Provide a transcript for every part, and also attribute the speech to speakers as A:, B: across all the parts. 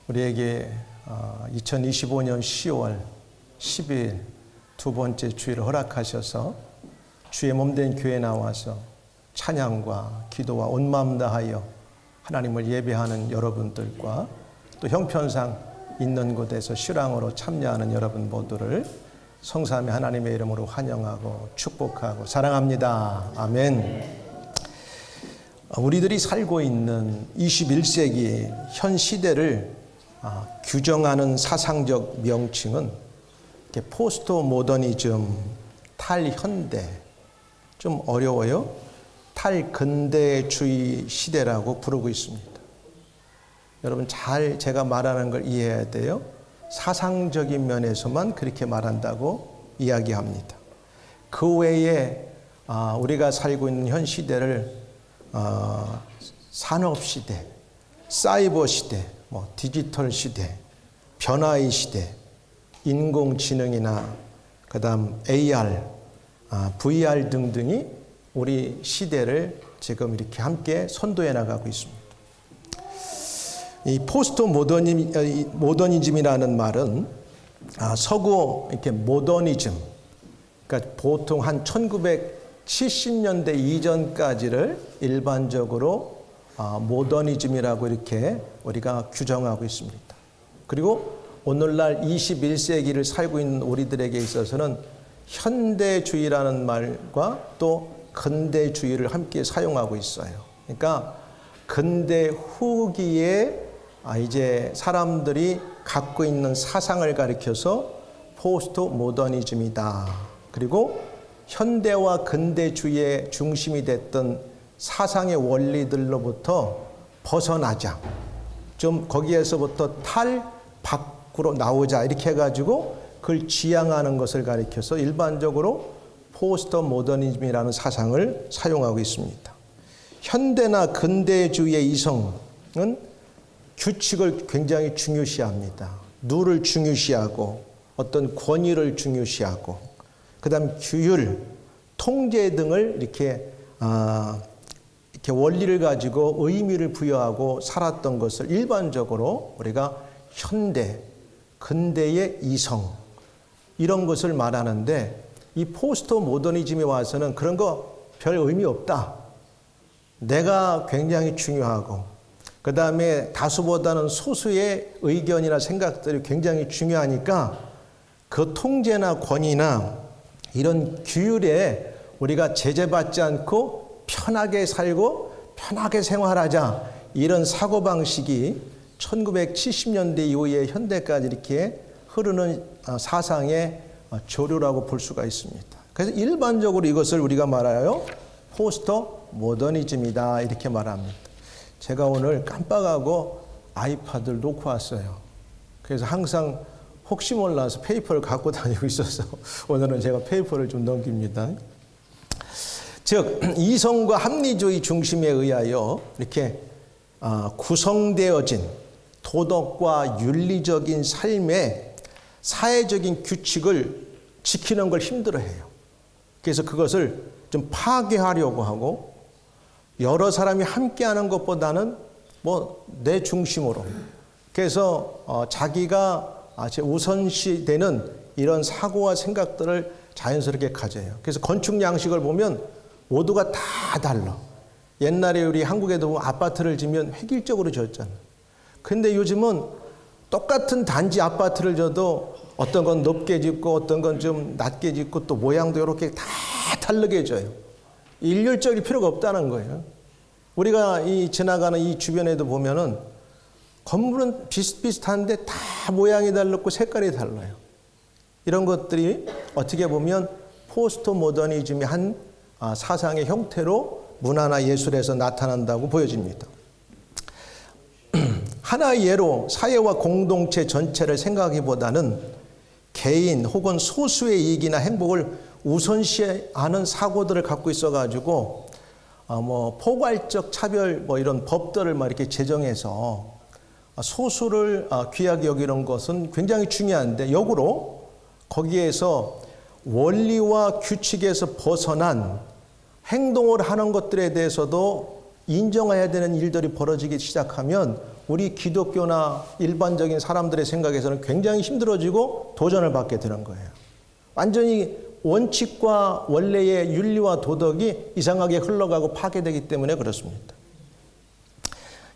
A: 우리에게 2025년 10월 10일 두 번째 주일을 허락하셔서 주의 몸된 교회에 나와서 찬양과 기도와 온 마음 다하여 하나님을 예배하는 여러분들과 또 형편상 있는 곳에서 실황으로 참여하는 여러분 모두를 성삼위 하나님의 이름으로 환영하고 축복하고 사랑합니다. 아멘. 우리들이 살고 있는 21세기 현 시대를 규정하는 사상적 명칭은 포스트 모더니즘, 탈현대, 좀 어려워요. 탈근대주의 시대라고 부르고 있습니다. 여러분 잘 제가 말하는 걸 이해해야 돼요. 사상적인 면에서만 그렇게 말한다고 이야기합니다. 그 외에 우리가 살고 있는 현 시대를 산업시대, 사이버 시대, 디지털 시대, 변화의 시대, 인공지능이나 그다음 AR, VR 등등이 우리 시대를 지금 이렇게 함께 선도해 나가고 있습니다. 이 포스트 모더니즘이라는 말은 서구 이렇게 모더니즘, 그러니까 보통 한 1970년대 이전까지를 일반적으로 모더니즘이라고 이렇게 우리가 규정하고 있습니다. 그리고 오늘날 21세기를 살고 있는 우리들에게 있어서는 현대주의라는 말과 또 근대주의를 함께 사용하고 있어요. 그러니까 근대 후기에 이제 사람들이 갖고 있는 사상을 가리켜서 포스트 모더니즘이다. 그리고 현대와 근대주의의 중심이 됐던 사상의 원리들로부터 벗어나자. 좀 거기에서부터 밖으로 나오자. 이렇게 해가지고 그걸 지향하는 것을 가리켜서 일반적으로 포스트 모더니즘이라는 사상을 사용하고 있습니다. 현대나 근대주의의 이성은 규칙을 굉장히 중요시합니다. 룰을 중요시하고 어떤 권위를 중요시하고 그다음 규율, 통제 등을 이렇게 원리를 가지고 의미를 부여하고 살았던 것을 일반적으로 우리가 현대, 근대의 이성 이런 것을 말하는데 이 포스트 모더니즘에 와서는 그런 거 별 의미 없다. 내가 굉장히 중요하고 그 다음에 다수보다는 소수의 의견이나 생각들이 굉장히 중요하니까 그 통제나 권위나 이런 규율에 우리가 제재받지 않고 편하게 살고 편하게 생활하자 이런 사고방식이 1970년대 이후에 현대까지 이렇게 흐르는 사상의 조류라고 볼 수가 있습니다. 그래서 일반적으로 이것을 우리가 말하여 포스트 모더니즘이다 이렇게 말합니다. 제가 오늘 깜빡하고 아이패드를 놓고 왔어요. 그래서 항상 혹시 몰라서 페이퍼를 갖고 다니고 있어서 오늘은 제가 페이퍼를 좀 넘깁니다. 즉 이성과 합리주의 중심에 의하여 이렇게 구성되어진 도덕과 윤리적인 삶의 사회적인 규칙을 지키는 걸 힘들어해요. 그래서 그것을 좀 파괴하려고 하고 여러 사람이 함께하는 것보다는 내 중심으로 그래서 자기가 우선시되는 이런 사고와 생각들을 자연스럽게 가져요. 그래서 건축 양식을 보면 모두가 다 달라. 옛날에 우리 한국에도 보면 아파트를 지면 획일적으로 지었잖아요. 근데 요즘은 똑같은 단지 아파트를 져도 어떤 건 높게 짓고 어떤 건 좀 낮게 짓고 또 모양도 이렇게 다 다르게 져요. 일률적일 필요가 없다는 거예요. 우리가 이 지나가는 이 주변에도 보면은 건물은 비슷비슷한데 다 모양이 다르고 색깔이 달라요. 이런 것들이 어떻게 보면 포스트 모더니즘의 한 사상의 형태로 문화나 예술에서 나타난다고 보여집니다. 하나의 예로 사회와 공동체 전체를 생각하기보다는 개인 혹은 소수의 이익이나 행복을 우선시하는 사고들을 갖고 있어가지고 포괄적 차별 이런 법들을 이렇게 제정해서 소수를 귀하게 여기는 것은 굉장히 중요한데 역으로 거기에서 원리와 규칙에서 벗어난 행동을 하는 것들에 대해서도 인정해야 되는 일들이 벌어지기 시작하면 우리 기독교나 일반적인 사람들의 생각에서는 굉장히 힘들어지고 도전을 받게 되는 거예요. 완전히 원칙과 원래의 윤리와 도덕이 이상하게 흘러가고 파괴되기 때문에 그렇습니다.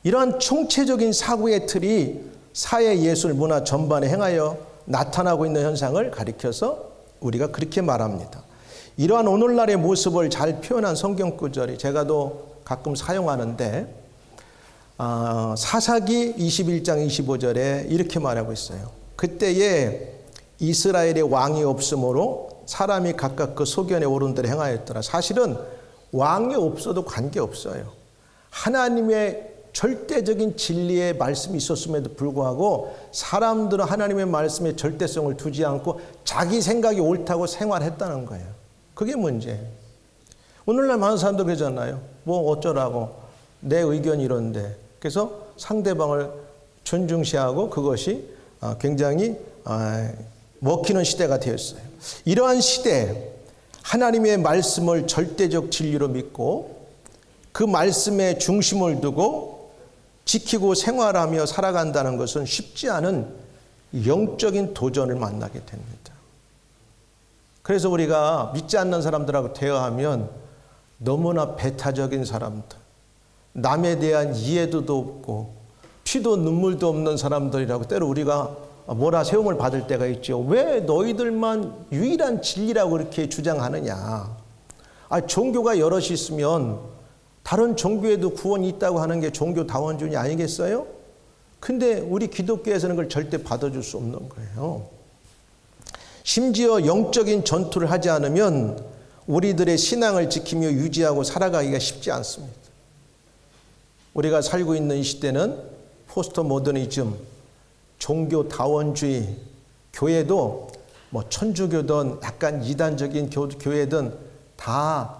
A: 이러한 총체적인 사고의 틀이 사회, 예술, 문화 전반에 행하여 나타나고 있는 현상을 가리켜서 우리가 그렇게 말합니다. 이러한 오늘날의 모습을 잘 표현한 성경 구절이 제가 또 가끔 사용하는데 사사기 21장 25절에 이렇게 말하고 있어요. 그때에 이스라엘의 왕이 없으므로 사람이 각각 그 소견에 오른 대로 행하였더라. 사실은 왕이 없어도 관계없어요. 하나님의 절대적인 진리의 말씀이 있었음에도 불구하고 사람들은 하나님의 말씀에 절대성을 두지 않고 자기 생각이 옳다고 생활했다는 거예요. 그게 문제예요. 오늘날 많은 사람들 그러잖아요. 뭐 어쩌라고 내 의견이 이런데. 그래서 상대방을 존중시하고 그것이 굉장히 먹히는 시대가 되었어요. 이러한 시대에 하나님의 말씀을 절대적 진리로 믿고 그 말씀에 중심을 두고 지키고 생활하며 살아간다는 것은 쉽지 않은 영적인 도전을 만나게 됩니다. 그래서 우리가 믿지 않는 사람들하고 대화하면 너무나 배타적인 사람들, 남에 대한 이해도도 없고 피도 눈물도 없는 사람들이라고 때로 우리가 뭐라 세움을 받을 때가 있죠. 왜 너희들만 유일한 진리라고 그렇게 주장하느냐. 종교가 여럿이 있으면 다른 종교에도 구원이 있다고 하는 게 종교다원주의 아니겠어요? 근데 우리 기독교에서는 그걸 절대 받아줄 수 없는 거예요. 심지어 영적인 전투를 하지 않으면 우리들의 신앙을 지키며 유지하고 살아가기가 쉽지 않습니다. 우리가 살고 있는 이 시대는 포스트 모더니즘, 종교다원주의, 교회도 뭐 천주교든 약간 이단적인 교회든 다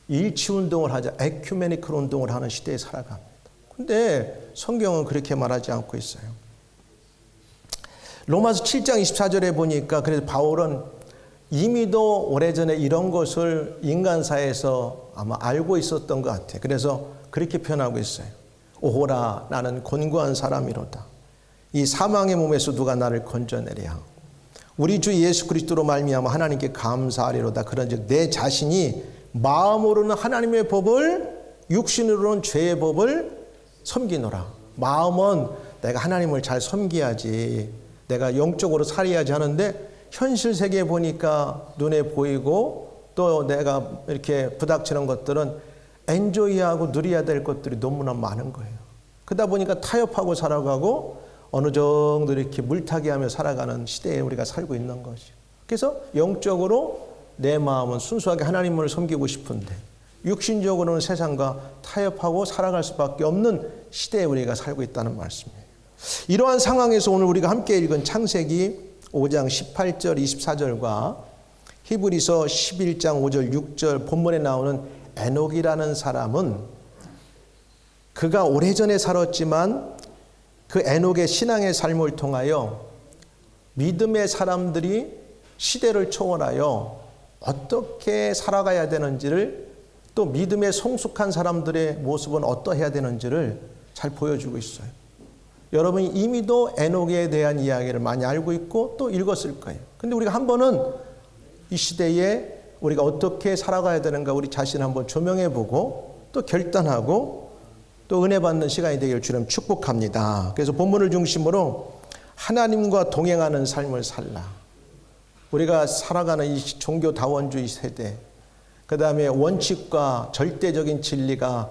A: 일치운동을 하자, 에큐메니컬 운동을 하는 시대에 살아갑니다. 근데 성경은 그렇게 말하지 않고 있어요. 로마서 7장 24절에 보니까 그래서 바울은 이미도 오래전에 이런 것을 인간사에서 아마 알고 있었던 것 같아요. 그래서 그렇게 표현하고 있어요. 오호라 나는 곤고한 사람이로다. 이 사망의 몸에서 누가 나를 건져내랴. 우리 주 예수 그리스도로 말미암아 하나님께 감사하리로다. 그런즉 내 자신이 마음으로는 하나님의 법을, 육신으로는 죄의 법을 섬기노라. 마음은 내가 하나님을 잘 섬겨야지, 내가 영적으로 살아야지 하는데 현실 세계에 보니까 눈에 보이고 또 내가 이렇게 부닥치는 것들은 엔조이하고 누려야 될 것들이 너무나 많은 거예요. 그러다 보니까 타협하고 살아가고 어느 정도 이렇게 물타기 하며 살아가는 시대에 우리가 살고 있는 거죠. 그래서 영적으로 내 마음은 순수하게 하나님을 섬기고 싶은데 육신적으로는 세상과 타협하고 살아갈 수밖에 없는 시대에 우리가 살고 있다는 말씀이에요. 이러한 상황에서 오늘 우리가 함께 읽은 창세기 5장 18절 24절과 히브리서 11장 5절 6절 본문에 나오는 에녹이라는 사람은 그가 오래전에 살았지만 그 에녹의 신앙의 삶을 통하여 믿음의 사람들이 시대를 초월하여 어떻게 살아가야 되는지를, 또 믿음에 성숙한 사람들의 모습은 어떠해야 되는지를 잘 보여주고 있어요. 여러분이 이미도 에녹에 대한 이야기를 많이 알고 있고 또 읽었을 거예요. 근데 우리가 한 번은 이 시대에 우리가 어떻게 살아가야 되는가 우리 자신을 한번 조명해 보고 또 결단하고 또 은혜 받는 시간이 되기를 주님 축복합니다. 그래서 본문을 중심으로 하나님과 동행하는 삶을 살라. 우리가 살아가는 이 종교다원주의 세대, 그 다음에 원칙과 절대적인 진리가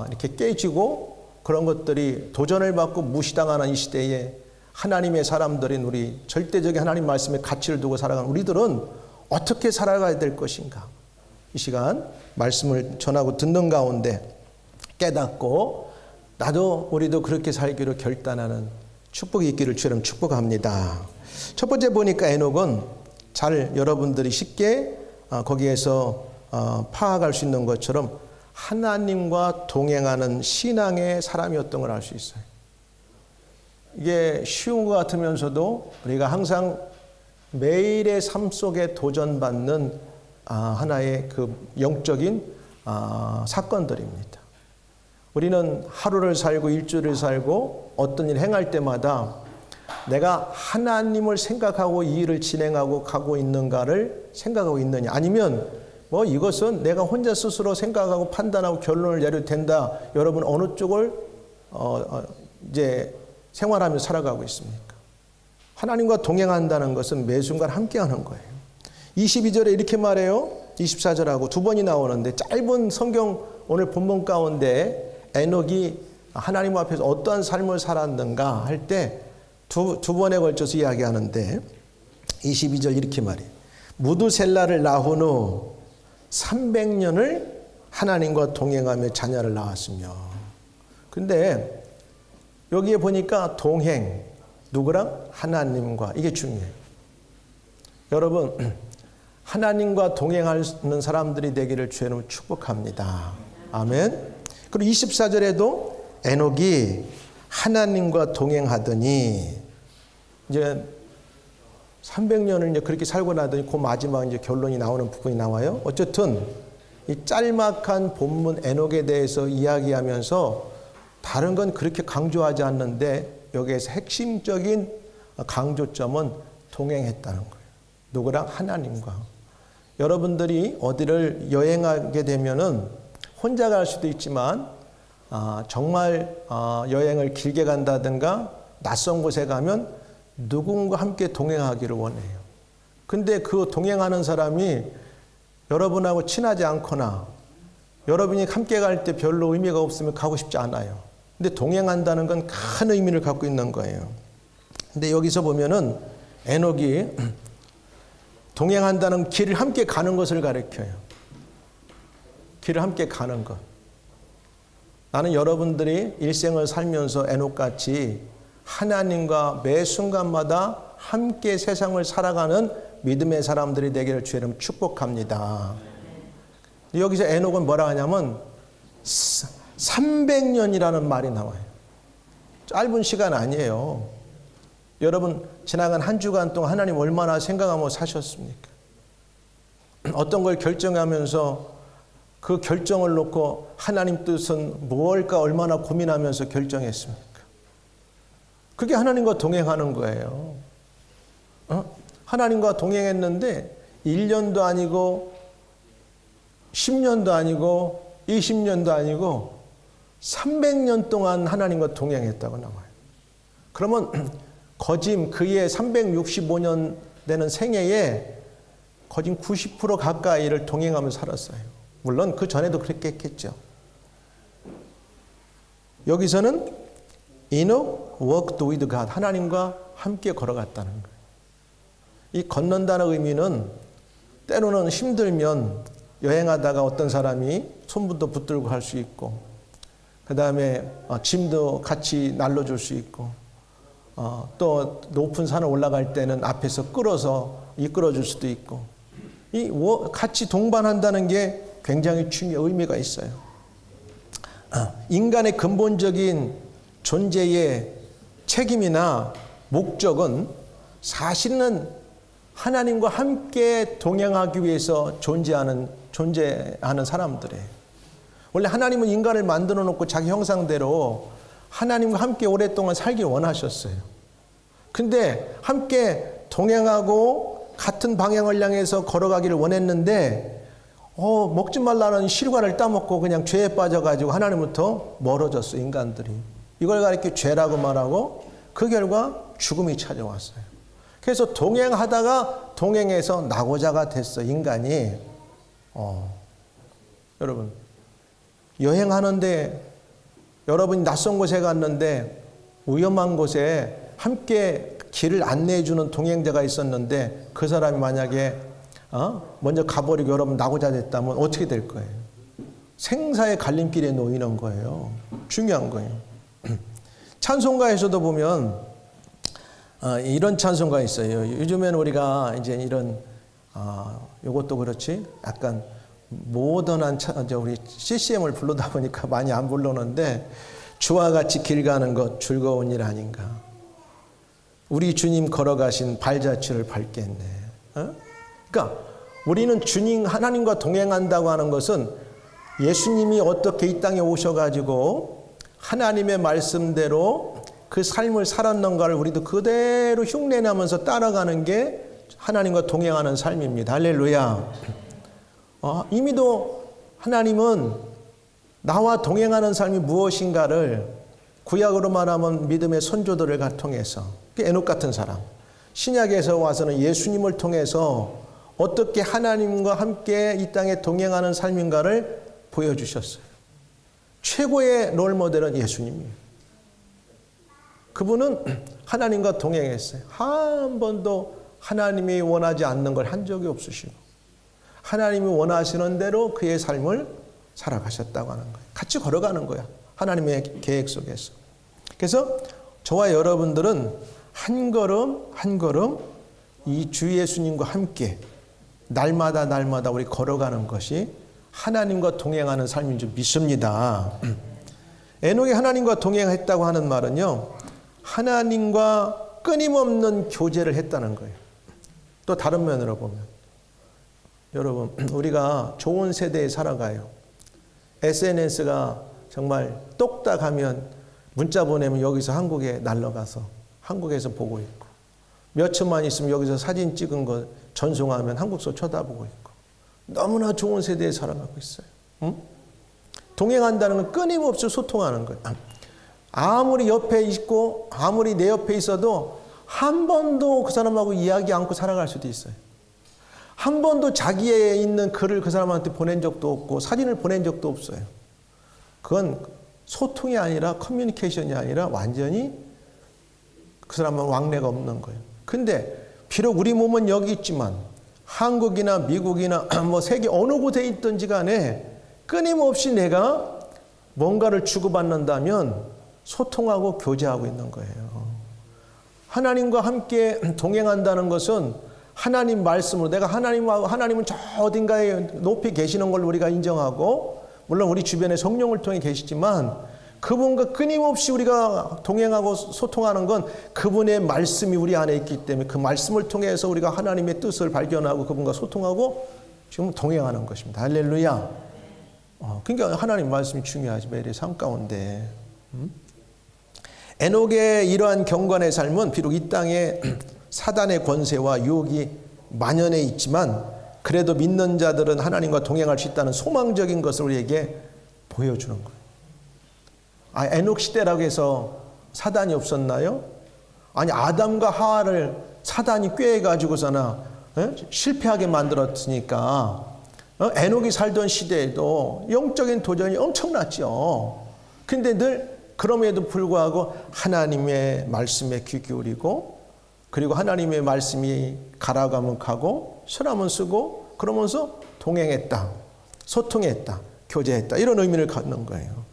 A: 이렇게 깨지고 그런 것들이 도전을 받고 무시당하는 이 시대에 하나님의 사람들인 우리, 절대적인 하나님 말씀에 가치를 두고 살아가는 우리들은 어떻게 살아가야 될 것인가. 이 시간 말씀을 전하고 듣는 가운데 깨닫고 나도 우리도 그렇게 살기로 결단하는 축복이 있기를 주님 축복합니다. 첫 번째 보니까 에녹은 잘 여러분들이 쉽게 거기에서 파악할 수 있는 것처럼 하나님과 동행하는 신앙의 사람이었던 걸 알 수 있어요. 이게 쉬운 것 같으면서도 우리가 항상 매일의 삶 속에 도전받는 하나의 그 영적인 사건들입니다. 우리는 하루를 살고 일주일을 살고 어떤 일 행할 때마다 내가 하나님을 생각하고 이 일을 진행하고 가고 있는가를 생각하고 있느냐, 아니면 뭐 이것은 내가 혼자 스스로 생각하고 판단하고 결론을 내려도 된다. 여러분 어느 쪽을 이제 생활하며 살아가고 있습니까? 하나님과 동행한다는 것은 매 순간 함께하는 거예요. 22절에 이렇게 말해요. 24절하고 두 번이 나오는데, 짧은 성경 오늘 본문 가운데 에녹이 하나님 앞에서 어떠한 삶을 살았는가 할 때 두 번에 걸쳐서 이야기하는데, 22절 이렇게 말해요. 무두셀라를 낳은 후 300년을 하나님과 동행하며 자녀를 낳았으며. 근데 여기에 보니까 동행, 누구랑? 하나님과. 이게 중요해요. 여러분, 하나님과 동행하는 사람들이 되기를 주의 이름으로 축복합니다. 아멘. 그리고 24절에도 에녹이 하나님과 동행하더니, 이제 300년을 이제 그렇게 살고 나더니 그 마지막 이제 결론이 나오는 부분이 나와요. 어쨌든 이 짤막한 본문 에녹에 대해서 이야기하면서 다른 건 그렇게 강조하지 않는데, 여기에서 핵심적인 강조점은 동행했다는 거예요. 누구랑? 하나님과. 여러분들이 어디를 여행하게 되면은 혼자 갈 수도 있지만, 정말 여행을 길게 간다든가 낯선 곳에 가면 누군가 함께 동행하기를 원해요. 근데 그 동행하는 사람이 여러분하고 친하지 않거나 여러분이 함께 갈 때 별로 의미가 없으면 가고 싶지 않아요. 근데 동행한다는 건 큰 의미를 갖고 있는 거예요. 근데 여기서 보면은 에녹이 동행한다는 길을 함께 가는 것을 가르쳐요. 길을 함께 가는 것. 나는 여러분들이 일생을 살면서 에녹같이 하나님과 매 순간마다 함께 세상을 살아가는 믿음의 사람들이 되기를 주의 이름으로 축복합니다. 여기서 에녹은 뭐라 하냐면 300년이라는 말이 나와요. 짧은 시간 아니에요. 여러분 지나간 한 주간 동안 하나님 얼마나 생각하며 사셨습니까? 어떤 걸 결정하면서 그 결정을 놓고 하나님 뜻은 무엇일까 얼마나 고민하면서 결정했습니까? 그게 하나님과 동행하는 거예요. 하나님과 동행했는데 1년도 아니고 10년도 아니고 20년도 아니고 300년 동안 하나님과 동행했다고 나와요. 그러면 거짐 그의 365년 되는 생애에 거진 90% 가까이를 동행하면서 살았어요. 물론 그 전에도 그렇게 했겠죠. 여기서는 Enoch walked with God. 하나님과 함께 걸어갔다는 거예요. 이 걷는다는 의미는 때로는 힘들면 여행하다가 어떤 사람이 손부터 붙들고 갈 수 있고, 그 다음에 짐도 같이 날려줄 수 있고, 또 높은 산을 올라갈 때는 앞에서 끌어서 이끌어줄 수도 있고, 이 같이 동반한다는 게 굉장히 중요한 의미가 있어요. 인간의 근본적인 존재의 책임이나 목적은 사실은 하나님과 함께 동행하기 위해서 존재하는 사람들이에요. 원래 하나님은 인간을 만들어 놓고 자기 형상대로 하나님과 함께 오랫동안 살길 원하셨어요. 근데 함께 동행하고 같은 방향을 향해서 걸어가기를 원했는데 먹지 말라는 실과를 따먹고 그냥 죄에 빠져가지고 하나님부터 멀어졌어, 인간들이. 이걸 가리켜 죄라고 말하고 그 결과 죽음이 찾아왔어요. 그래서 동행하다가 동행해서 낙오자가 됐어, 인간이. 여러분 여행하는데, 여러분이 낯선 곳에 갔는데 위험한 곳에 함께 길을 안내해 주는 동행자가 있었는데 그 사람이 만약에 먼저 가버리고 여러분 낙오자 됐다면 어떻게 될 거예요? 생사의 갈림길에 놓이는 거예요. 중요한 거예요. 찬송가에서도 보면 이런 찬송가 있어요. 요즘에는 우리가 이제 이런 이것도 그렇지 약간 모던한 우리 CCM을 부르다 보니까 많이 안 부르는데, 주와 같이 길 가는 것 즐거운 일 아닌가. 우리 주님 걸어가신 발자취를 밟겠네. 그러니까 우리는 주님 하나님과 동행한다고 하는 것은 예수님이 어떻게 이 땅에 오셔가지고 하나님의 말씀대로 그 삶을 살았는가를 우리도 그대로 흉내내면서 따라가는 게 하나님과 동행하는 삶입니다. 할렐루야. 이미도 하나님은 나와 동행하는 삶이 무엇인가를 구약으로 말하면 믿음의 선조들을 통해서, 에녹 같은 사람, 신약에서 와서는 예수님을 통해서 어떻게 하나님과 함께 이 땅에 동행하는 삶인가를 보여주셨어요. 최고의 롤모델은 예수님이에요. 그분은 하나님과 동행했어요. 한 번도 하나님이 원하지 않는 걸 한 적이 없으시고 하나님이 원하시는 대로 그의 삶을 살아가셨다고 하는 거예요. 같이 걸어가는 거야. 하나님의 계획 속에서. 그래서 저와 여러분들은 한 걸음 한 걸음 이 주 예수님과 함께 날마다 우리 걸어가는 것이 하나님과 동행하는 삶인 줄 믿습니다. 에녹이 하나님과 동행했다고 하는 말은요, 하나님과 끊임없는 교제를 했다는 거예요. 또 다른 면으로 보면, 여러분, 우리가 좋은 세대에 살아가요. SNS가 정말 똑딱하면 문자 보내면 여기서 한국에 날아가서 한국에서 보고 있고, 몇 천만 있으면 여기서 사진 찍은 거 전송하면 한국서 쳐다보고 있고, 너무나 좋은 세대에 살아가고 있어요. 응? 동행한다는 건 끊임없이 소통하는 거예요. 아무리 옆에 있고 아무리 내 옆에 있어도 한 번도 그 사람하고 이야기 않고 살아갈 수도 있어요. 한 번도 자기의 있는 글을 그 사람한테 보낸 적도 없고 사진을 보낸 적도 없어요. 그건 소통이 아니라 커뮤니케이션이 아니라 완전히 그 사람은 왕래가 없는 거예요. 근데 비록 우리 몸은 여기 있지만 한국이나 미국이나 뭐 세계 어느 곳에 있든지 간에 끊임없이 내가 뭔가를 주고받는다면 소통하고 교제하고 있는 거예요. 하나님과 함께 동행한다는 것은 하나님 말씀으로, 내가 하나님은 저 어딘가에 높이 계시는 걸 우리가 인정하고, 물론 우리 주변에 성령을 통해 계시지만 그분과 끊임없이 우리가 동행하고 소통하는 건 그분의 말씀이 우리 안에 있기 때문에 그 말씀을 통해서 우리가 하나님의 뜻을 발견하고 그분과 소통하고 지금 동행하는 것입니다. 할렐루야. 그러니까 하나님 말씀이 중요하지, 매일의 삶 가운데. 에녹의 이러한 경건의 삶은 비록 이 땅에 사단의 권세와 유혹이 만연해 있지만 그래도 믿는 자들은 하나님과 동행할 수 있다는 소망적인 것을 우리에게 보여주는 거예요. 에녹 시대라고 해서 사단이 없었나요? 아니, 아담과 하와를 사단이 꾀해가지고서나 실패하게 만들었으니까 에녹이 살던 시대에도 영적인 도전이 엄청났죠. 근데 늘 그럼에도 불구하고 하나님의 말씀에 귀 기울이고, 그리고 하나님의 말씀이 가라가면 가고 서라면 쓰고 그러면서 동행했다, 소통했다, 교제했다, 이런 의미를 갖는 거예요.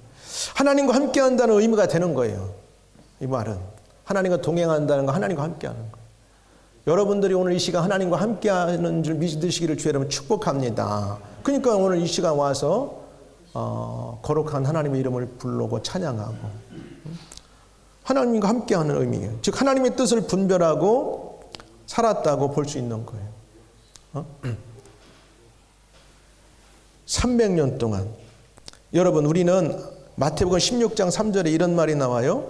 A: 하나님과 함께 한다는 의미가 되는 거예요. 이 말은 하나님과 동행한다는 거, 하나님과 함께 하는 거예요. 여러분들이 오늘 이 시간 하나님과 함께 하는 줄 믿으시기를 주의 이름으로 축복합니다. 그러니까 오늘 이 시간 와서 거룩한 하나님의 이름을 부르고 찬양하고 하나님과 함께 하는 의미예요. 즉 하나님의 뜻을 분별하고 살았다고 볼 수 있는 거예요. 300년 동안, 여러분, 우리는 마태복음 16장 3절에 이런 말이 나와요.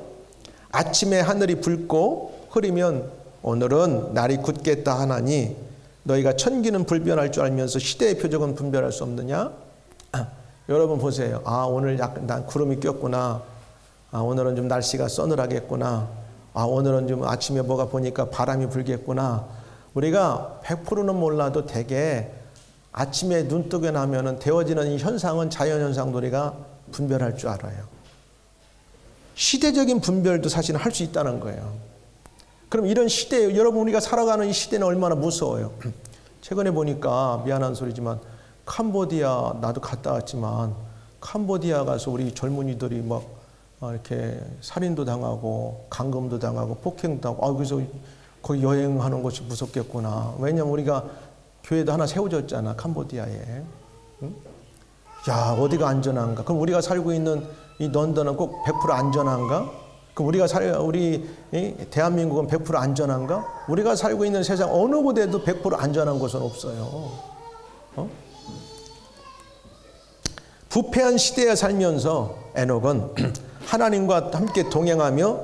A: 아침에 하늘이 붉고 흐리면 오늘은 날이 굳겠다 하나니 너희가 천기는 불변할 줄 알면서 시대의 표적은 분별할 수 없느냐? 여러분 보세요. 오늘 약간 난 구름이 꼈구나. 오늘은 좀 날씨가 서늘하겠구나. 오늘은 좀 아침에 뭐가 보니까 바람이 불겠구나. 우리가 100%는 몰라도 대개 아침에 눈 뜨게 나면은 되어지는 이 현상은 자연현상도 우리가 분별할 줄 알아요. 시대적인 분별도 사실은 할 수 있다는 거예요. 그럼 이런 시대, 여러분 우리가 살아가는 이 시대는 얼마나 무서워요. 최근에 보니까 미안한 소리지만 캄보디아, 나도 갔다 왔지만 캄보디아 가서 우리 젊은이들이 막 이렇게 살인도 당하고 감금도 당하고 폭행도 당하고, 그래서 거기 여행하는 것이 무섭겠구나. 왜냐면 우리가 교회도 하나 세워졌잖아, 캄보디아에. 응? 야, 어디가 안전한가? 그럼 우리가 살고 있는 이 런던은 꼭 100% 안전한가? 그럼 우리 대한민국은 100% 안전한가? 우리가 살고 있는 세상 어느 곳에도 100% 안전한 곳은 없어요. 부패한 시대에 살면서 에녹은 하나님과 함께 동행하며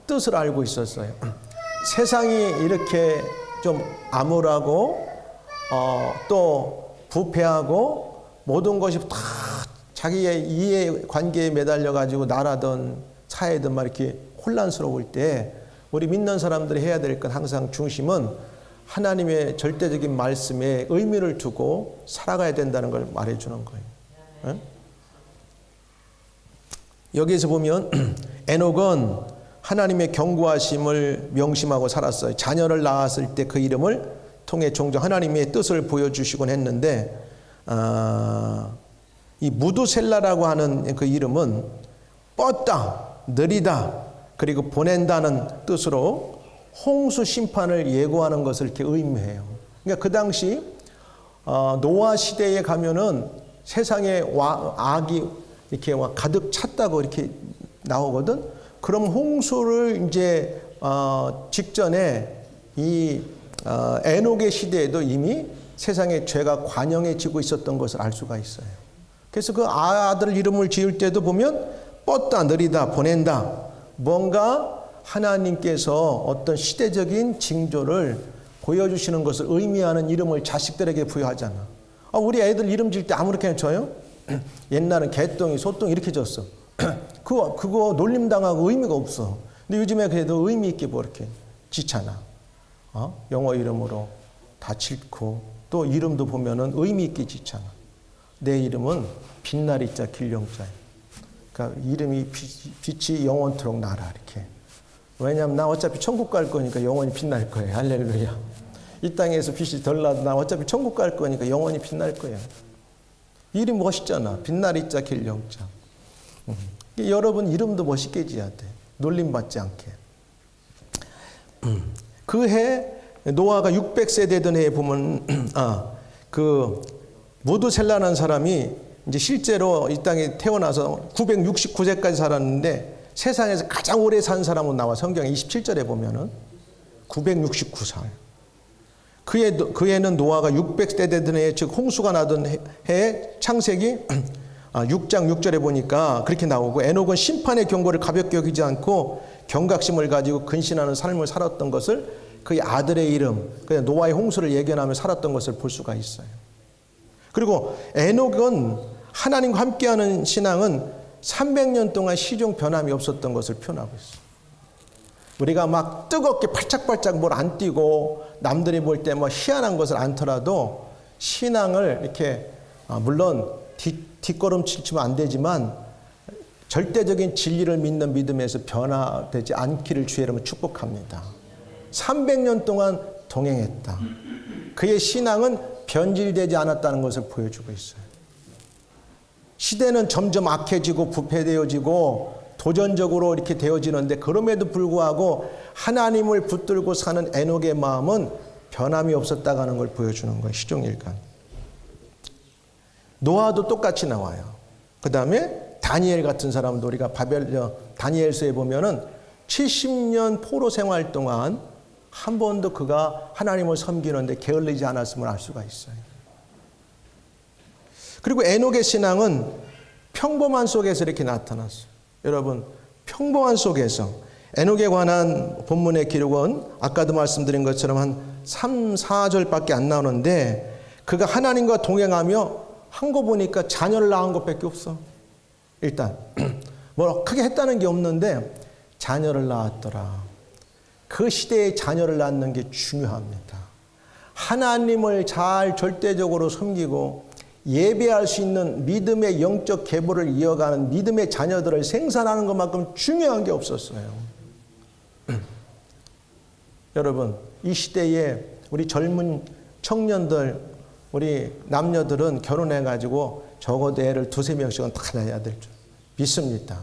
A: 뜻을 알고 있었어요. 세상이 이렇게 좀 암울하고 또 부패하고 모든 것이 다 자기의 이해관계에 매달려 가지고 나라든 사회든 막 이렇게 혼란스러울 때 우리 믿는 사람들이 해야 될 건 항상 중심은 하나님의 절대적인 말씀에 의미를 두고 살아가야 된다는 걸 말해주는 거예요. 네? 여기에서 보면 에녹은 하나님의 경고하심을 명심하고 살았어요. 자녀를 낳았을 때 그 이름을 통해 종종 하나님의 뜻을 보여주시곤 했는데 이 무두셀라라고 하는 그 이름은 뻗다, 느리다, 그리고 보낸다는 뜻으로 홍수 심판을 예고하는 것을 이렇게 의미해요. 그러니까 그 당시 노아 시대에 가면은 세상에 악이 이렇게 가득 찼다고 이렇게 나오거든. 그럼 홍수를 이제 직전에 이 에녹의 시대에도 이미 세상에 죄가 관영해지고 있었던 것을 알 수가 있어요. 그래서 그 아들 이름을 지을 때도 보면 뻗다, 느리다, 보낸다, 뭔가 하나님께서 어떤 시대적인 징조를 보여주시는 것을 의미하는 이름을 자식들에게 부여하잖아. 우리 애들 이름 지을 때 아무렇게나 줘요? 옛날은 개똥이, 소똥이 이렇게 줬어. 그거 놀림당하고 의미가 없어. 근데 요즘에 그래도 의미 있게 뭐 이렇게 짓잖아. 영어 이름으로 다 짓고 또 이름도 보면은 의미 있게 짓잖아. 내 이름은 빛나리 자 길령자야. 그러니까 이름이 빛이 영원토록 나라 이렇게. 왜냐하면 나 어차피 천국 갈 거니까 영원히 빛날 거예요. 할렐루야. 이 땅에서 빛이 덜 나도 나 어차피 천국 갈 거니까 영원히 빛날 거예요. 이름 멋있잖아. 빛나리 자 길령자. 여러분 이름도 멋있게 지어야 돼. 놀림받지 않게. 그 해 노아가 600세 되던 해에 보면 그 무두셀라라는 사람이 이제 실제로 이 땅에 태어나서 969세까지 살았는데 세상에서 가장 오래 산 사람은 나와. 성경 27절에 보면은 969살. 그 해는 노아가 600세 되던 해, 즉 홍수가 나던 해에 창세기 6장 6절에 보니까 그렇게 나오고, 에녹은 심판의 경고를 가볍게 여기지 않고 경각심을 가지고 근신하는 삶을 살았던 것을 그의 아들의 이름, 노아의 홍수를 예견하며 살았던 것을 볼 수가 있어요. 그리고 에녹은 하나님과 함께하는 신앙은 300년 동안 시종 변함이 없었던 것을 표현하고 있어요. 우리가 막 뜨겁게 팔짝팔짝 뭘 안 뛰고 남들이 볼 때 뭐 희한한 것을 않더라도 신앙을 이렇게 물론 뒷걸음질 치면 안 되지만 절대적인 진리를 믿는 믿음에서 변화되지 않기를 주의 이름으로 축복합니다. 300년 동안 동행했다. 그의 신앙은 변질되지 않았다는 것을 보여주고 있어요. 시대는 점점 악해지고 부패되어지고 도전적으로 이렇게 되어지는데 그럼에도 불구하고 하나님을 붙들고 사는 에녹의 마음은 변함이 없었다는 걸 보여주는 거예요. 시종일관. 노아도 똑같이 나와요. 그 다음에 다니엘 같은 사람도 우리가 다니엘서에 보면은 70년 포로 생활 동안 한 번도 그가 하나님을 섬기는데 게을리지 않았음을 알 수가 있어요. 그리고 에녹의 신앙은 평범한 속에서 이렇게 나타났어요. 여러분, 평범한 속에서 에녹에 관한 본문의 기록은 아까도 말씀드린 것처럼 한 3, 4절밖에 안 나오는데 그가 하나님과 동행하며 한 거 보니까 자녀를 낳은 것밖에 없어. 일단 뭐 크게 했다는 게 없는데 자녀를 낳았더라. 그 시대에 자녀를 낳는 게 중요합니다. 하나님을 잘 절대적으로 섬기고 예배할 수 있는 믿음의 영적 계보를 이어가는 믿음의 자녀들을 생산하는 것만큼 중요한 게 없었어요. 여러분, 이 시대에 우리 젊은 청년들, 우리 남녀들은 결혼해가지고 적어도 애를 2-3명씩은 다 낳아야 될 줄 믿습니다.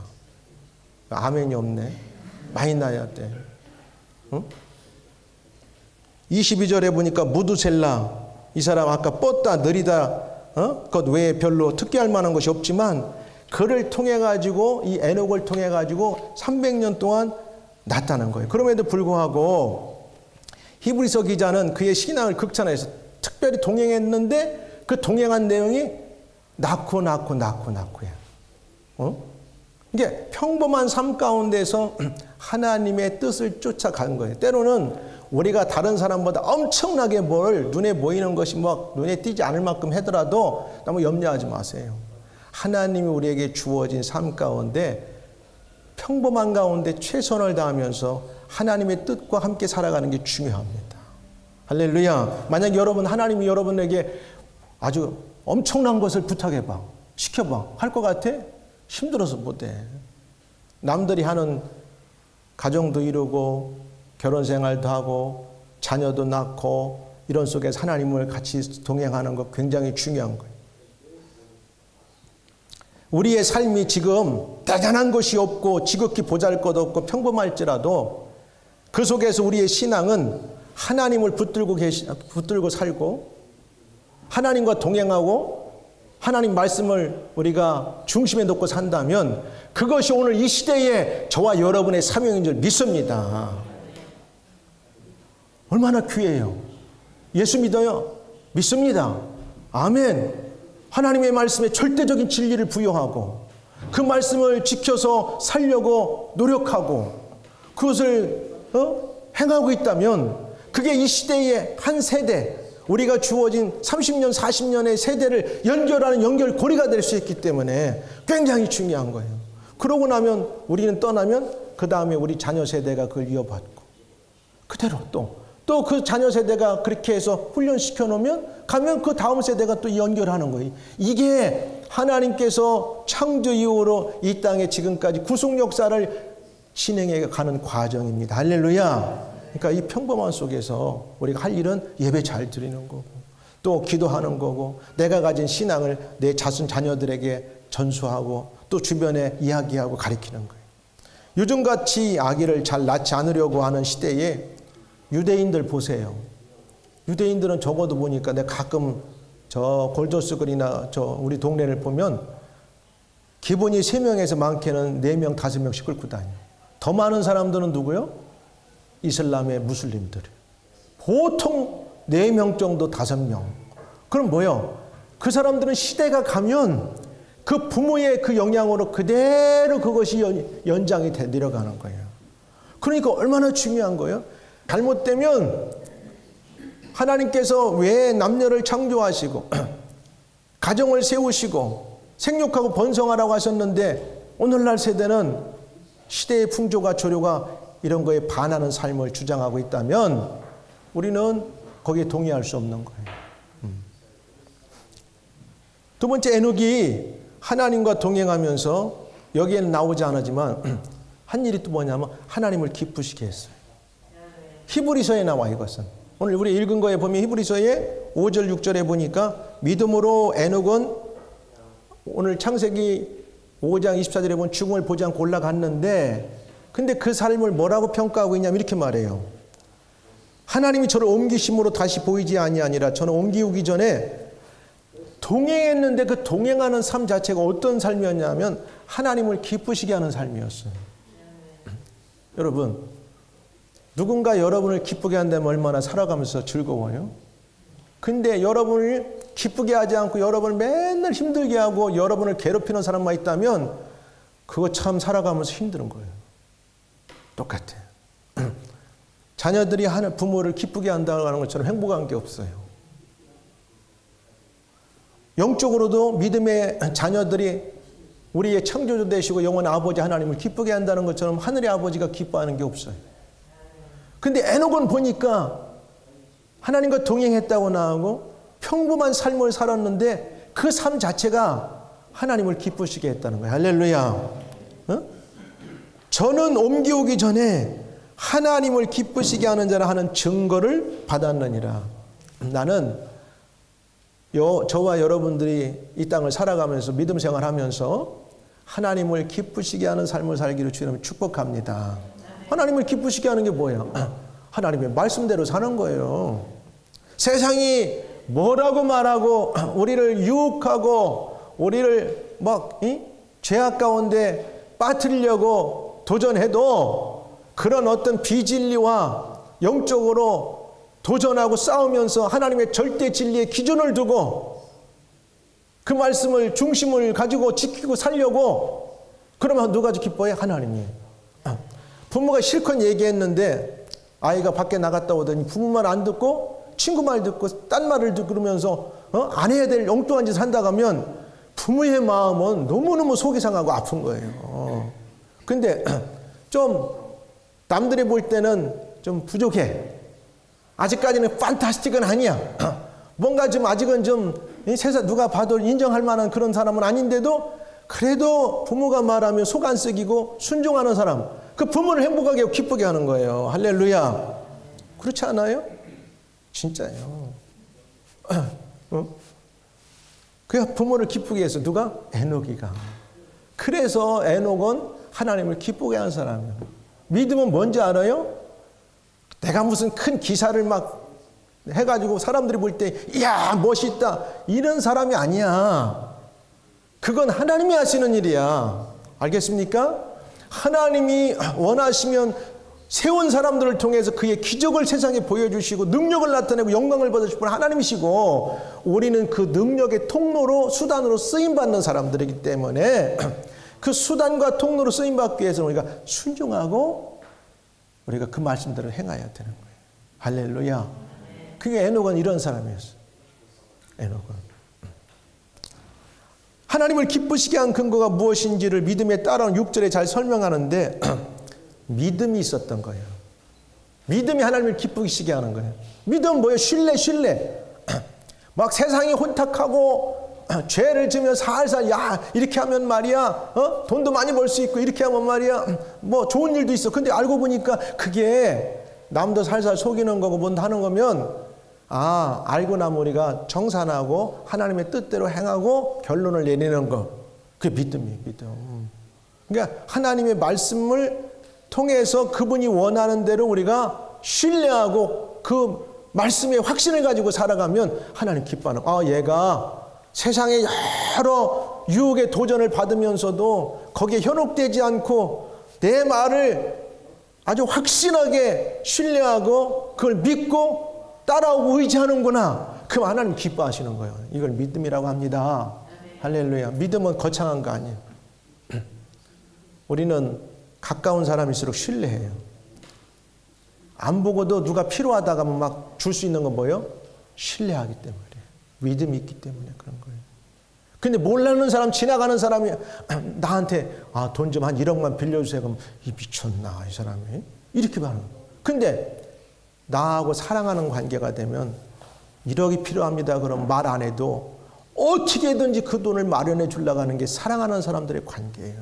A: 아멘이 없네. 많이 낳아야 돼. 응? 22절에 보니까 무두셀라, 이 사람 아까 뻗다 느리다 그것 외에 별로 특기할 만한 것이 없지만 그를 통해 가지고 이 에녹을 통해 가지고 300년 동안 낳았다는 거예요. 그럼에도 불구하고 히브리서 기자는 그의 신앙을 극찬해서 특별히 동행했는데 그 동행한 내용이 낳고야. 이게 평범한 삶 가운데서 하나님의 뜻을 쫓아간 거예요. 때로는 우리가 다른 사람보다 엄청나게 뭘 눈에 보이는 것이 뭐 눈에 띄지 않을 만큼 하더라도 너무 염려하지 마세요. 하나님이 우리에게 주어진 삶 가운데 평범한 가운데 최선을 다하면서 하나님의 뜻과 함께 살아가는 게 중요합니다. 할렐루야. 만약 하나님이 여러분에게 아주 엄청난 것을 부탁해봐, 시켜봐, 할 것 같아? 힘들어서 못해. 남들이 하는 가정도 이루고 결혼 생활도 하고 자녀도 낳고 이런 속에서 하나님을 같이 동행하는 것 굉장히 중요한 거예요. 우리의 삶이 지금 대단한 것이 없고 지극히 보잘것없고 평범할지라도 그 속에서 우리의 신앙은 하나님을 붙들고 살고 하나님과 동행하고 하나님 말씀을 우리가 중심에 놓고 산다면 그것이 오늘 이 시대에 저와 여러분의 사명인 줄 믿습니다. 얼마나 귀해요. 예수 믿어요? 믿습니다. 아멘. 하나님의 말씀에 절대적인 진리를 부여하고 그 말씀을 지켜서 살려고 노력하고 그것을 행하고 있다면 그게 이 시대의 한 세대, 우리가 주어진 30년, 40년의 세대를 연결하는 연결고리가 될 수 있기 때문에 굉장히 중요한 거예요. 그러고 나면 우리는 떠나면 그 다음에 우리 자녀 세대가 그걸 이어받고 그대로 또 그 자녀 세대가 그렇게 해서 훈련시켜 놓으면 가면 그 다음 세대가 또 연결하는 거예요. 이게 하나님께서 창조 이후로 이 땅에 지금까지 구속 역사를 진행해 가는 과정입니다. 할렐루야. 그러니까 이 평범한 속에서 우리가 할 일은 예배 잘 드리는 거고 또 기도하는 거고 내가 가진 신앙을 내 자녀들에게 전수하고 또 주변에 이야기하고 가르치는 거예요. 요즘같이 아기를 잘 낳지 않으려고 하는 시대에 유대인들 보세요. 유대인들은 적어도 보니까 내가 가끔 저 골조스글이나 저 우리 동네를 보면 기본이 3명에서 많게는 4명, 5명씩 끌고 다녀요. 더 많은 사람들은 누구요? 이슬람의 무슬림들. 보통 4명 정도 5명. 그럼 뭐요? 그 사람들은 시대가 가면 그 부모의 그 영향으로 그대로 그것이 연장이 돼 내려가는 거예요. 그러니까 얼마나 중요한 거예요? 잘못되면 하나님께서 왜 남녀를 창조하시고 가정을 세우시고 생육하고 번성하라고 하셨는데 오늘날 세대는 시대의 풍조가 조류가 이런 거에 반하는 삶을 주장하고 있다면 우리는 거기에 동의할 수 없는 거예요. 두 번째, 에녹이 하나님과 동행하면서 여기에는 나오지 않았지만 한 일이 또 뭐냐면 하나님을 기쁘시게 했어요. 히브리서에 나와 이것은. 오늘 우리 읽은 거에 보면 히브리서에 5절 6절에 보니까 믿음으로 에녹은 오늘 창세기 5장 24절에 보면 죽음을 보지 않고 올라갔는데 근데 그 삶을 뭐라고 평가하고 있냐면 이렇게 말해요. 하나님이 저를 옮기심으로 다시 보이지 아니하니라. 저는 옮기기 전에 동행했는데 그 동행하는 삶 자체가 어떤 삶이었냐면 하나님을 기쁘시게 하는 삶이었어요. 여러분, 누군가 여러분을 기쁘게 한다면 얼마나 살아가면서 즐거워요? 근데 여러분을 기쁘게 하지 않고 여러분을 맨날 힘들게 하고 여러분을 괴롭히는 사람만 있다면 그거 참 살아가면서 힘든 거예요. 똑같아요. 자녀들이 부모를 기쁘게 한다는 것처럼 행복한 게 없어요. 영적으로도 믿음의 자녀들이 우리의 창조주 되시고 영원한 아버지 하나님을 기쁘게 한다는 것처럼 하늘의 아버지가 기뻐하는 게 없어요. 근데 에녹은 보니까 하나님과 동행했다고 나오고 평범한 삶을 살았는데 그 삶 자체가 하나님을 기쁘시게 했다는 거예요. 할렐루야. 저는 옮겨오기 전에 하나님을 기쁘시게 하는 자라 하는 증거를 받았느니라. 나는 저와 여러분들이 이 땅을 살아가면서 믿음 생활하면서 하나님을 기쁘시게 하는 삶을 살기를 주님을 축복합니다. 하나님을 기쁘시게 하는 게 뭐예요? 하나님의 말씀대로 사는 거예요. 세상이 뭐라고 말하고 우리를 유혹하고 우리를 막 죄악 가운데 빠뜨리려고 도전해도 그런 어떤 비진리와 영적으로 도전하고 싸우면서 하나님의 절대 진리의 기준을 두고 그 말씀을 중심을 가지고 지키고 살려고 그러면 누가 기뻐해? 하나님이. 부모가 실컷 얘기했는데 아이가 밖에 나갔다 오더니 부모 말 안 듣고 친구 말 듣고 딴 말을 듣고 그러면서 안 해야 될 엉뚱한 짓을 한다 하면 부모의 마음은 너무너무 속이 상하고 아픈 거예요. 근데 좀 남들이 볼 때는 좀 부족해. 아직까지는 판타스틱은 아니야. 뭔가 좀 아직은 좀 세상 누가 봐도 인정할 만한 그런 사람은 아닌데도 그래도 부모가 말하면 속 안 썩이고 순종하는 사람, 그 부모를 행복하게 하고 기쁘게 하는 거예요. 할렐루야. 그렇지 않아요? 진짜요. 그 부모를 기쁘게 해서 누가? 에녹이가. 그래서 에녹은 하나님을 기쁘게 하는 사람이에요. 믿음은 뭔지 알아요? 내가 무슨 큰 기사를 막 해가지고 사람들이 볼 때 이야 멋있다 이런 사람이 아니야. 그건 하나님이 하시는 일이야. 알겠습니까? 하나님이 원하시면 세운 사람들을 통해서 그의 기적을 세상에 보여주시고 능력을 나타내고 영광을 받으실 분은 하나님이시고 우리는 그 능력의 통로로 수단으로 쓰임받는 사람들이기 때문에 그 수단과 통로로 쓰임받기 위해서는 우리가 순종하고 우리가 그 말씀대로 행해야 되는 거예요. 할렐루야. 그게 에녹은 이런 사람이었어요. 에녹은. 하나님을 기쁘시게 한 근거가 무엇인지를 믿음에 따라온 6절에 잘 설명하는데 믿음이 있었던 거예요. 믿음이 하나님을 기쁘시게 하는 거예요. 믿음은 뭐예요? 신뢰. 막 세상이 혼탁하고 죄를 지으면 살살 야 이렇게 하면 말이야 돈도 많이 벌 수 있고 이렇게 하면 말이야 뭐 좋은 일도 있어. 근데 알고 보니까 그게 남도 살살 속이는 거고 뭔 하는 거면 알고 나면 우리가 정산하고 하나님의 뜻대로 행하고 결론을 내리는 거. 그게 믿음이에요. 믿음. 그러니까 하나님의 말씀을 통해서 그분이 원하는 대로 우리가 신뢰하고 그 말씀의 확신을 가지고 살아가면 하나님 기뻐하는 얘가 세상에 여러 유혹의 도전을 받으면서도 거기에 현혹되지 않고 내 말을 아주 확신하게 신뢰하고 그걸 믿고 따라오고 의지하는구나. 그럼 하나님 기뻐하시는 거예요. 이걸 믿음이라고 합니다. 할렐루야. 믿음은 거창한 거 아니에요. 우리는 가까운 사람일수록 신뢰해요. 안 보고도 누가 필요하다가 막 줄 수 있는 건 뭐예요? 신뢰하기 때문에. 믿음이 있기 때문에 그런 거예요. 근데 몰라는 사람, 지나가는 사람이 나한테 돈 좀 한 1억만 빌려주세요. 그럼 미쳤나 이 사람이? 이렇게 말하는 거예요. 근데 나하고 사랑하는 관계가 되면 1억이 필요합니다. 그럼 말 안 해도 어떻게든지 그 돈을 마련해 주려고 하는 게 사랑하는 사람들의 관계예요.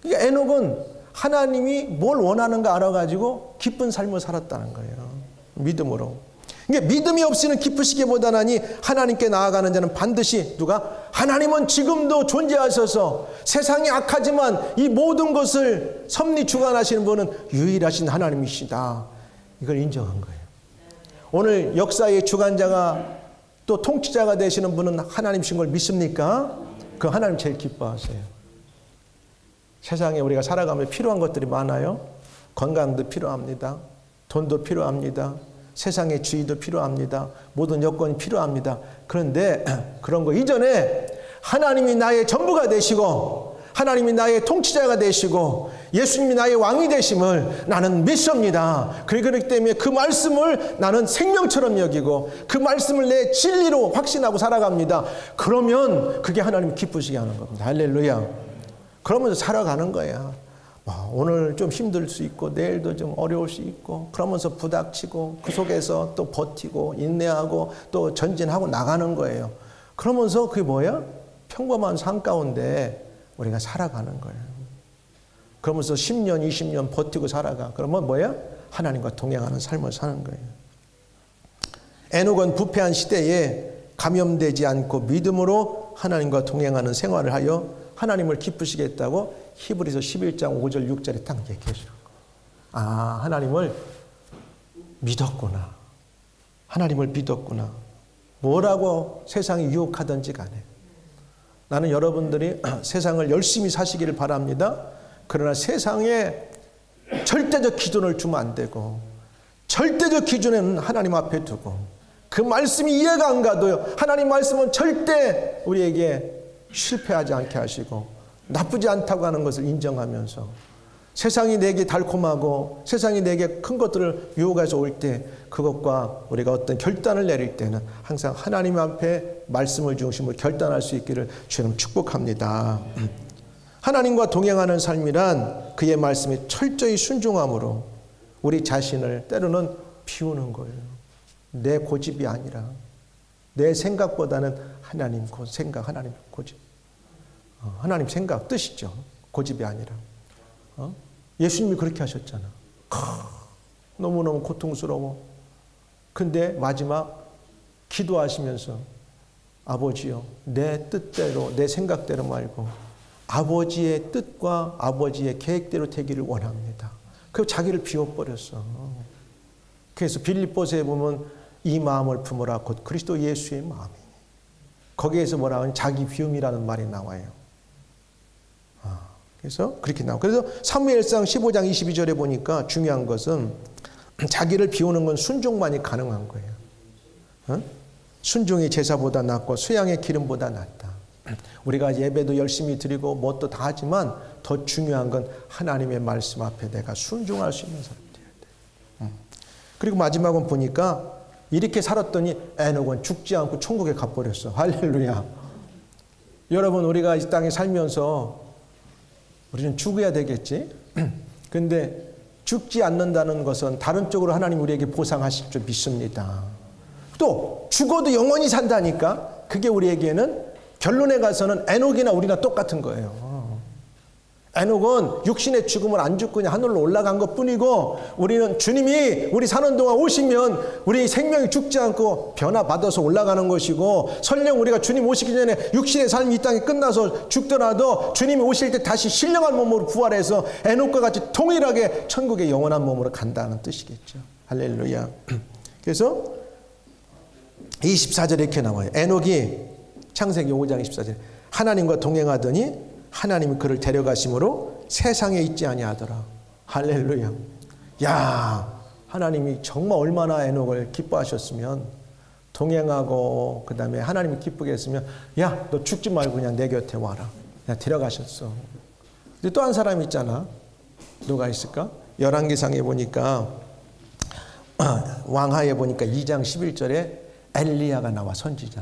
A: 그러니까 에녹은 하나님이 뭘 원하는가 알아가지고 기쁜 삶을 살았다는 거예요. 믿음으로. 그러니까 믿음이 없이는 기쁘시기보다는 하나님께 나아가는 자는 반드시 누가? 하나님은 지금도 존재하셔서 세상이 악하지만 이 모든 것을 섭리 주관하시는 분은 유일하신 하나님이시다. 이걸 인정한 거예요. 오늘 역사의 주관자가 또 통치자가 되시는 분은 하나님이신 걸 믿습니까? 그 하나님 제일 기뻐하세요. 세상에 우리가 살아가면 필요한 것들이 많아요. 건강도 필요합니다. 돈도 필요합니다. 세상의 주의도 필요합니다. 모든 여건이 필요합니다. 그런데 그런 거 이전에 하나님이 나의 전부가 되시고 하나님이 나의 통치자가 되시고 예수님이 나의 왕이 되심을 나는 믿습니다. 그렇기 때문에 그 말씀을 나는 생명처럼 여기고 그 말씀을 내 진리로 확신하고 살아갑니다. 그러면 그게 하나님 기쁘시게 하는 겁니다. 할렐루야. 그러면서 살아가는 거야. 오늘 좀 힘들 수 있고 내일도 좀 어려울 수 있고 그러면서 부닥치고 그 속에서 또 버티고 인내하고 또 전진하고 나가는 거예요. 그러면서 그게 뭐야? 평범한 삶 가운데 우리가 살아가는 거예요. 그러면서 10년, 20년 버티고 살아가. 그러면 뭐야? 하나님과 동행하는 삶을 사는 거예요. 에녹은 부패한 시대에 감염되지 않고 믿음으로 하나님과 동행하는 생활을 하여 하나님을 기쁘시게 했다고 히브리서 11장 5절 6절에 딱 얘기해 주는 거예요. 하나님을 믿었구나. 하나님을 믿었구나. 뭐라고 세상이 유혹하든지 간에 나는 여러분들이 세상을 열심히 사시기를 바랍니다. 그러나 세상에 절대적 기준을 주면 안 되고 절대적 기준에는 하나님 앞에 두고 그 말씀이 이해가 안 가도요, 하나님 말씀은 절대 우리에게 실패하지 않게 하시고 나쁘지 않다고 하는 것을 인정하면서 세상이 내게 달콤하고 세상이 내게 큰 것들을 유혹해서 올 때 그것과 우리가 어떤 결단을 내릴 때는 항상 하나님 앞에 말씀을 중심으로 결단할 수 있기를 주님 축복합니다. 하나님과 동행하는 삶이란 그의 말씀에 철저히 순종함으로 우리 자신을 때로는 비우는 거예요. 내 고집이 아니라 내 생각보다는 하나님 생각, 하나님 고집, 하나님 생각, 뜻이죠. 고집이 아니라. 예수님이 그렇게 하셨잖아. 너무너무 고통스러워. 근데 마지막 기도하시면서 아버지요, 내 뜻대로 내 생각대로 말고 아버지의 뜻과 아버지의 계획대로 되기를 원합니다. 그리고 자기를 비워버렸어. 그래서 빌립보서에 보면 이 마음을 품으라 곧 그리스도 예수의 마음이니. 거기에서 뭐라 하면 자기 비움이라는 말이 나와요. 그래서 그렇게 나와요. 그래서 사무엘상 15장 22절에 보니까 중요한 것은 자기를 비우는 건 순종만이 가능한 거예요. 순종이 제사보다 낫고 수양의 기름보다 낫다. 우리가 예배도 열심히 드리고 뭣도 다 하지만 더 중요한 건 하나님의 말씀 앞에 내가 순종할 수 있는 사람이 되어야 돼. 그리고 마지막은 보니까 이렇게 살았더니 에녹은 죽지 않고 천국에 가버렸어. 할렐루야. 여러분, 우리가 이 땅에 살면서 우리는 죽어야 되겠지. 근데 죽지 않는다는 것은 다른 쪽으로 하나님 우리에게 보상하실 줄 믿습니다. 또 죽어도 영원히 산다니까. 그게 우리에게는 결론에 가서는 에녹이나 우리나 똑같은 거예요. 에녹은 육신의 죽음을 안 죽고 그냥 하늘로 올라간 것뿐이고, 우리는 주님이 우리 사는 동안 오시면 우리 생명이 죽지 않고 변화받아서 올라가는 것이고, 설령 우리가 주님 오시기 전에 육신의 삶이 이 땅에 끝나서 죽더라도 주님이 오실 때 다시 신령한 몸으로 부활해서 에녹과 같이 통일하게 천국의 영원한 몸으로 간다는 뜻이겠죠. 할렐루야. 그래서 24절에 이렇게 나와요. 에녹이 창세기 5장 24절에 하나님과 동행하더니 하나님이 그를 데려가심으로 세상에 있지 아니하더라. 할렐루야. 야, 하나님이 정말 얼마나 에녹을 기뻐하셨으면, 동행하고 그 다음에 하나님이 기쁘게 했으면, 야, 너 죽지 말고 그냥 내 곁에 와라. 그냥 데려가셨어. 근데 또 한 사람 있잖아. 누가 있을까? 열왕기상에 보니까 왕하에 보니까 2장 11절에 엘리야가 나와, 선지자.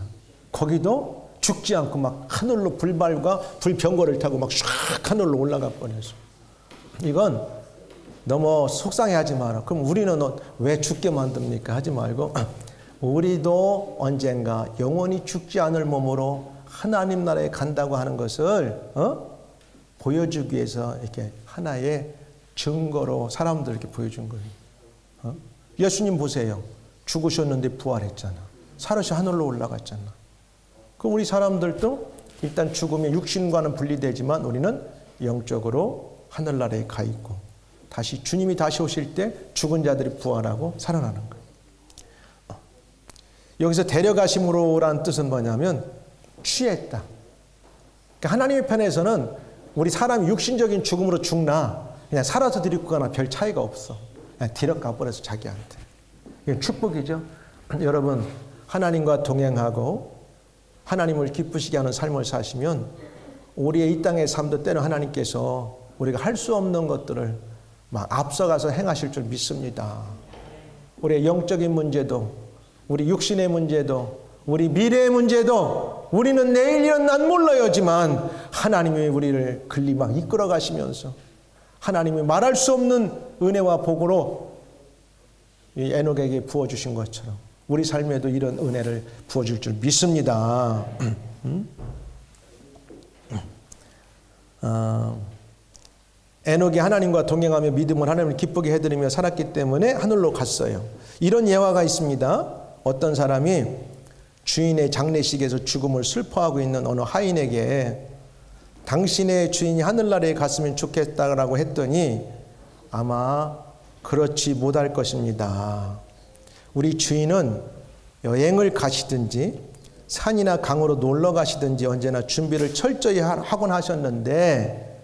A: 거기도 죽지 않고 막 하늘로 불발과 불병거를 타고 막 샥 하늘로 올라가 뻔해서. 이건 너무 속상해하지 마라. 그럼 우리는 왜 죽게 만듭니까? 하지 말고 우리도 언젠가 영원히 죽지 않을 몸으로 하나님 나라에 간다고 하는 것을 보여주기 위해서 이렇게 하나의 증거로 사람들에게 보여준 거예요. 예수님 보세요. 죽으셨는데 부활했잖아. 살아서 하늘로 올라갔잖아. 그럼 우리 사람들도 일단 죽으면 육신과는 분리되지만 우리는 영적으로 하늘나라에 가 있고, 다시 주님이 다시 오실 때 죽은 자들이 부활하고 살아나는 거예요. 여기서 데려가심으로라는 뜻은 뭐냐면 취했다. 그러니까 하나님의 편에서는 우리 사람이 육신적인 죽음으로 죽나 그냥 살아서 데리고 가나 별 차이가 없어. 그냥 데려가 버려서 자기한테. 이게 축복이죠. 여러분, 하나님과 동행하고 하나님을 기쁘시게 하는 삶을 사시면 우리의 이 땅의 삶도 때는 하나님께서 우리가 할 수 없는 것들을 막 앞서가서 행하실 줄 믿습니다. 우리의 영적인 문제도, 우리 육신의 문제도, 우리 미래의 문제도, 우리는 내일 일은 난 몰라요지만 하나님이 우리를 글리 막 이끌어 가시면서 하나님이 말할 수 없는 은혜와 복으로 이 에녹에게 부어주신 것처럼 우리 삶에도 이런 은혜를 부어줄 줄 믿습니다. 에녹이 하나님과 동행하며 믿음을 하나님을 기쁘게 해드리며 살았기 때문에 하늘로 갔어요. 이런 예화가 있습니다. 어떤 사람이 주인의 장례식에서 죽음을 슬퍼하고 있는 어느 하인에게 당신의 주인이 하늘나라에 갔으면 좋겠다라고 했더니 아마 그렇지 못할 것입니다. 우리 주인은 여행을 가시든지 산이나 강으로 놀러 가시든지 언제나 준비를 철저히 하곤 하셨는데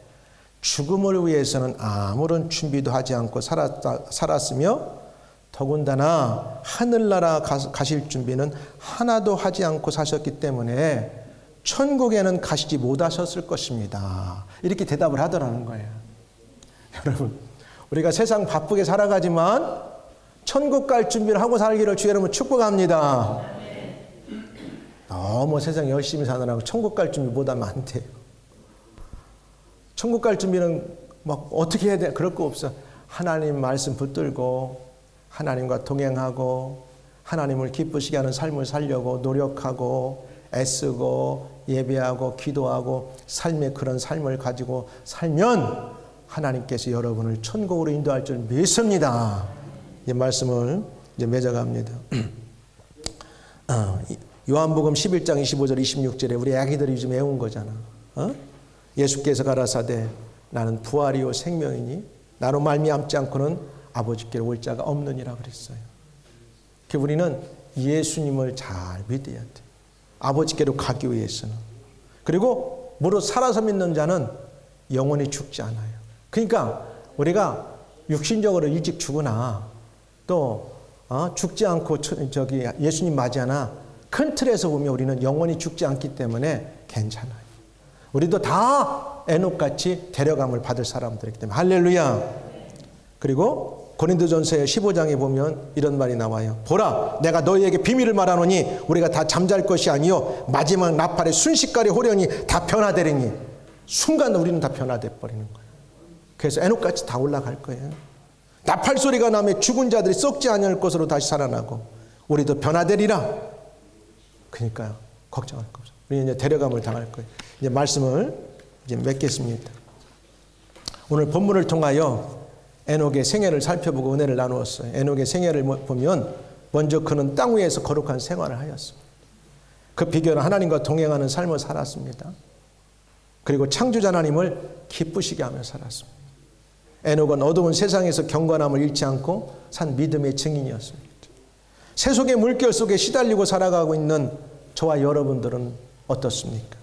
A: 죽음을 위해서는 아무런 준비도 하지 않고 살았으며 더군다나 하늘나라 가실 준비는 하나도 하지 않고 사셨기 때문에 천국에는 가시지 못하셨을 것입니다. 이렇게 대답을 하더라는 거예요. 여러분, 우리가 세상 바쁘게 살아가지만 천국 갈 준비를 하고 살기를 주 여러분 축복합니다. 너무 세상 열심히 사느라고 천국 갈 준비 못하면 안 돼요. 천국 갈 준비는 막 어떻게 해야 돼? 그럴 거 없어. 하나님 말씀 붙들고 하나님과 동행하고 하나님을 기쁘시게 하는 삶을 살려고 노력하고 애쓰고 예배하고 기도하고 삶의 그런 삶을 가지고 살면 하나님께서 여러분을 천국으로 인도할 줄 믿습니다. 이 말씀을 이제 맺어갑니다. 요한복음 11장 25절 26절에 우리 아기들이 좀 외운 거잖아. 예수께서 가라사대 나는 부활이요 생명이니 나로 말미암지 않고는 아버지께로 올 자가 없느니라 그랬어요. 우리는 예수님을 잘 믿어야 돼. 아버지께로 가기 위해서는. 그리고 무릇 살아서 믿는 자는 영원히 죽지 않아요. 그러니까 우리가 육신적으로 일찍 죽으나 또 죽지 않고 예수님 맞이하나 큰 틀에서 보면 우리는 영원히 죽지 않기 때문에 괜찮아요. 우리도 다 에녹같이 데려감을 받을 사람들이기 때문에 할렐루야. 그리고 고린도전서 15장에 보면 이런 말이 나와요. 보라, 내가 너희에게 비밀을 말하노니 우리가 다 잠잘 것이 아니요 마지막 나팔의 순식간에 호련히 다 변화되리니 순간 우리는 다 변화돼 버리는 거예요. 그래서 에녹같이 다 올라갈 거예요. 나팔 소리가 나면 죽은 자들이 썩지 않을 것으로 다시 살아나고 우리도 변화되리라. 그러니까요, 걱정할 거 없어요. 우리 이제 데려감을 당할 거예요. 이제 말씀을 이제 맺겠습니다. 오늘 본문을 통하여 에녹의 생애를 살펴보고 은혜를 나누었어요. 에녹의 생애를 보면 먼저 그는 땅 위에서 거룩한 생활을 하였습니다. 그 비결은 하나님과 동행하는 삶을 살았습니다. 그리고 창조자 하나님을 기쁘시게 하며 살았습니다. 에녹은 어두운 세상에서 경건함을 잃지 않고 산 믿음의 증인이었습니다. 세속의 물결 속에 시달리고 살아가고 있는 저와 여러분들은 어떻습니까?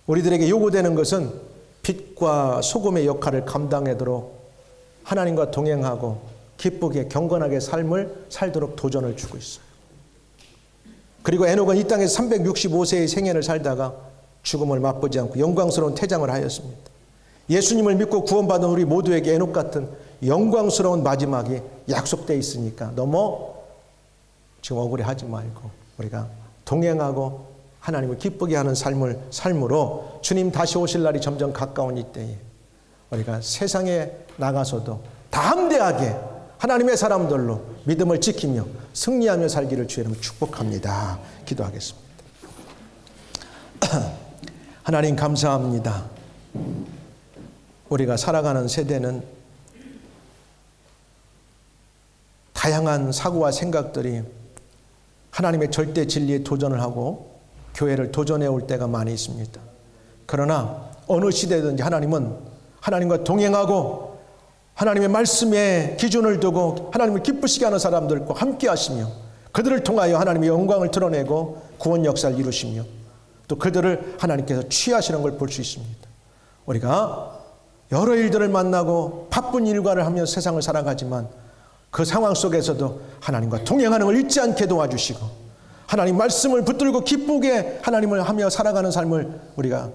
A: 우리들에게 요구되는 것은 빛과 소금의 역할을 감당하도록 하나님과 동행하고 기쁘게 경건하게 삶을 살도록 도전을 주고 있어요. 그리고 에녹은 이 땅에서 365세의 생애를 살다가 죽음을 맛보지 않고 영광스러운 퇴장을 하였습니다. 예수님을 믿고 구원받은 우리 모두에게 에녹 같은 영광스러운 마지막이 약속되어 있으니까 너무 지금 억울해하지 말고 우리가 동행하고 하나님을 기쁘게 하는 삶으로 주님 다시 오실 날이 점점 가까운 이때에 우리가 세상에 나가서도 담대하게 하나님의 사람들로 믿음을 지키며 승리하며 살기를 주의 이름으로 축복합니다. 기도하겠습니다. 하나님 감사합니다. 우리가 살아가는 세대는 다양한 사고와 생각들이 하나님의 절대 진리에 도전을 하고 교회를 도전해 올 때가 많이 있습니다. 그러나 어느 시대든지 하나님은 하나님과 동행하고 하나님의 말씀에 기준을 두고 하나님을 기쁘시게 하는 사람들과 함께 하시며 그들을 통하여 하나님의 영광을 드러내고 구원 역사를 이루시며 또 그들을 하나님께서 취하시는 걸 볼 수 있습니다. 우리가 여러 일들을 만나고 바쁜 일과를 하며 세상을 살아가지만 그 상황 속에서도 하나님과 동행하는 걸 잊지 않게 도와주시고 하나님 말씀을 붙들고 기쁘게 하나님을 하며 살아가는 삶을 우리가